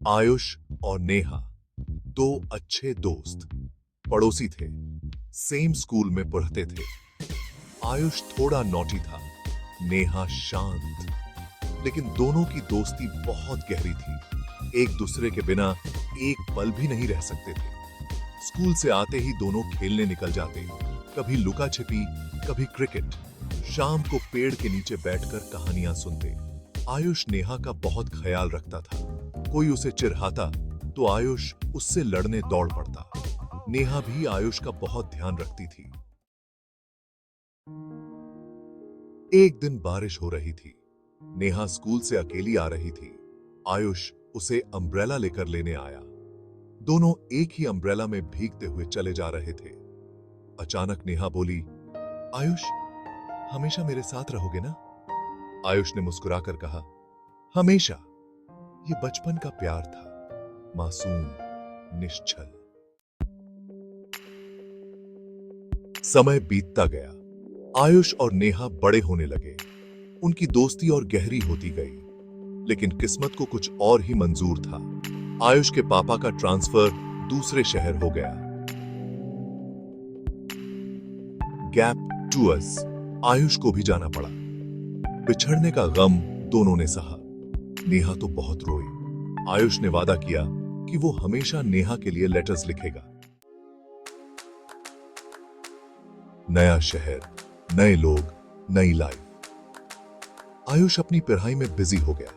आयुष और नेहा दो अच्छे दोस्त पड़ोसी थे। सेम स्कूल में पढ़ते थे। आयुष थोड़ा नॉटी था, नेहा शांत, लेकिन दोनों की दोस्ती बहुत गहरी थी। एक दूसरे के बिना एक पल भी नहीं रह सकते थे। स्कूल से आते ही दोनों खेलने निकल जाते, कभी लुका छिपी, कभी क्रिकेट। शाम को पेड़ के नीचे बैठकर कहानियां सुनते। आयुष नेहा का बहुत ख्याल रखता था। कोई उसे चिढ़ाता तो आयुष उससे लड़ने दौड़ पड़ता। नेहा भी आयुष का बहुत ध्यान रखती थी। एक दिन बारिश हो रही थी। नेहा स्कूल से अकेली आ रही थी। आयुष उसे अम्ब्रेला लेकर लेने आया। दोनों एक ही अम्ब्रेला में भीगते हुए चले जा रहे थे। अचानक नेहा बोली, आयुष, हमेशा मेरे साथ रहोगे ना? आयुष ने मुस्कुराकर कहा, हमेशा। ये बचपन का प्यार था, मासूम, निश्चल। समय बीतता गया। आयुष और नेहा बड़े होने लगे। उनकी दोस्ती और गहरी होती गई, लेकिन किस्मत को कुछ और ही मंजूर था। आयुष के पापा का ट्रांसफर दूसरे शहर हो गया। गैप टूअर्स आयुष को भी जाना पड़ा। बिछड़ने का गम दोनों ने सहा। नेहा तो बहुत रोई। आयुष ने वादा किया कि वो हमेशा नेहा के लिए लेटर्स लिखेगा। नया शहर, नए लोग, नई लाइफ। आयुष अपनी पढ़ाई में बिजी हो गया।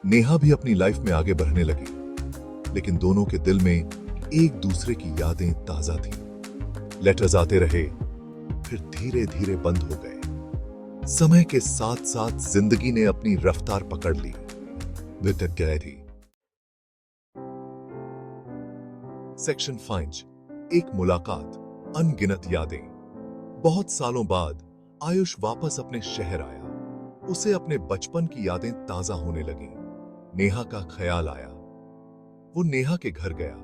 नेहा भी अपनी लाइफ में आगे बढ़ने लगी, लेकिन दोनों के दिल में एक दूसरे की यादें ताजा थीं। लेटर्स आते रहे, फिर धीरे धीरे बंद हो गए। समय के साथ साथ जिंदगी ने अपनी रफ्तार पकड़ ली। With the diary. सेक्शन 5, एक मुलाकात, अनगिनत यादें। बहुत सालों बाद आयुष वापस अपने शहर आया। उसे अपने बचपन की यादें ताजा होने लगीं। नेहा का ख्याल आया। वो नेहा के घर गया।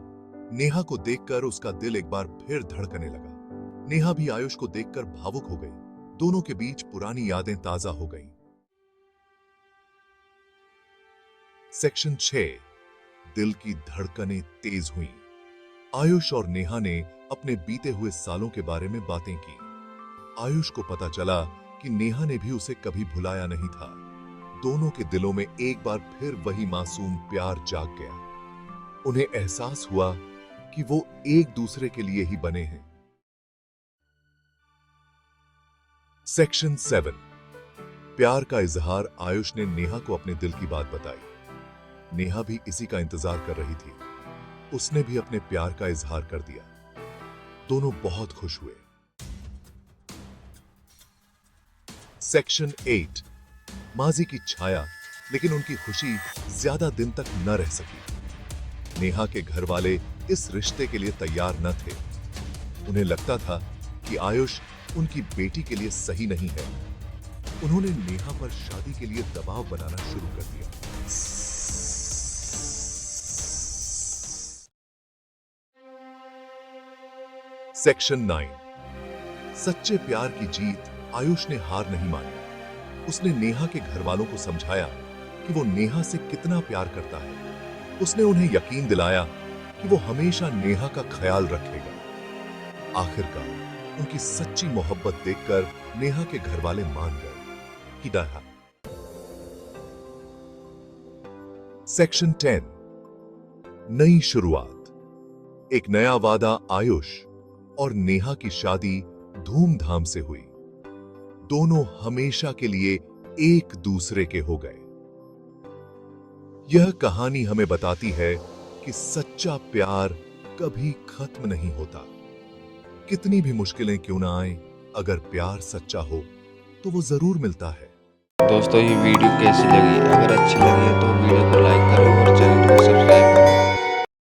नेहा को देखकर उसका दिल एक बार फिर धड़कने लगा। नेहा भी आयुष को देखकर भावुक हो गई। दोनों के बीच पुरानी यादें ताजा हो गईं। सेक्शन 6, दिल की धड़कनें तेज हुईं। आयुष और नेहा ने अपने बीते हुए सालों के बारे में बातें की। आयुष को पता चला कि नेहा ने भी उसे कभी भुलाया नहीं था। दोनों के दिलों में एक बार फिर वही मासूम प्यार जाग गया। उन्हें एहसास हुआ कि वो एक दूसरे के लिए ही बने हैं। सेक्शन 7, प्यार का इजहार। आयुष ने नेहा को अपने दिल की बात बताई। नेहा भी इसी का इंतजार कर रही थी। उसने भी अपने प्यार का इजहार कर दिया। दोनों बहुत खुश हुए। सेक्शन 8, माजी की छाया, लेकिन उनकी खुशी ज्यादा दिन तक न रह सकी। नेहा के घर वाले इस रिश्ते के लिए तैयार न थे। उन्हें लगता था कि आयुष उनकी बेटी के लिए सही नहीं है। उन्होंने नेहा पर शादी के लिए दबाव बनाना शुरू कर दिया। सेक्शन 9, सच्चे प्यार की जीत। आयुष ने हार नहीं मानी। उसने नेहा के घर वालों को समझाया कि वो नेहा से कितना प्यार करता है। उसने उन्हें यकीन दिलाया कि वो हमेशा नेहा का ख्याल रखेगा। आखिरकार उनकी सच्ची मोहब्बत देखकर नेहा के घर वाले मान गए। हिदायत। सेक्शन 10, नई शुरुआत। एक नया वादा। आयुष और नेहा की शादी धूमधाम से हुई। दोनों हमेशा के लिए एक दूसरे के हो गए। यह कहानी हमें बताती है कि सच्चा प्यार कभी खत्म नहीं होता। कितनी भी मुश्किलें क्यों ना आए, अगर प्यार सच्चा हो तो वो जरूर मिलता है। दोस्तों, ये वीडियो कैसी लगी? अगर अच्छी लगी है तो वीडियो को लाइक करो और चैनल को सब्सक्राइब करो।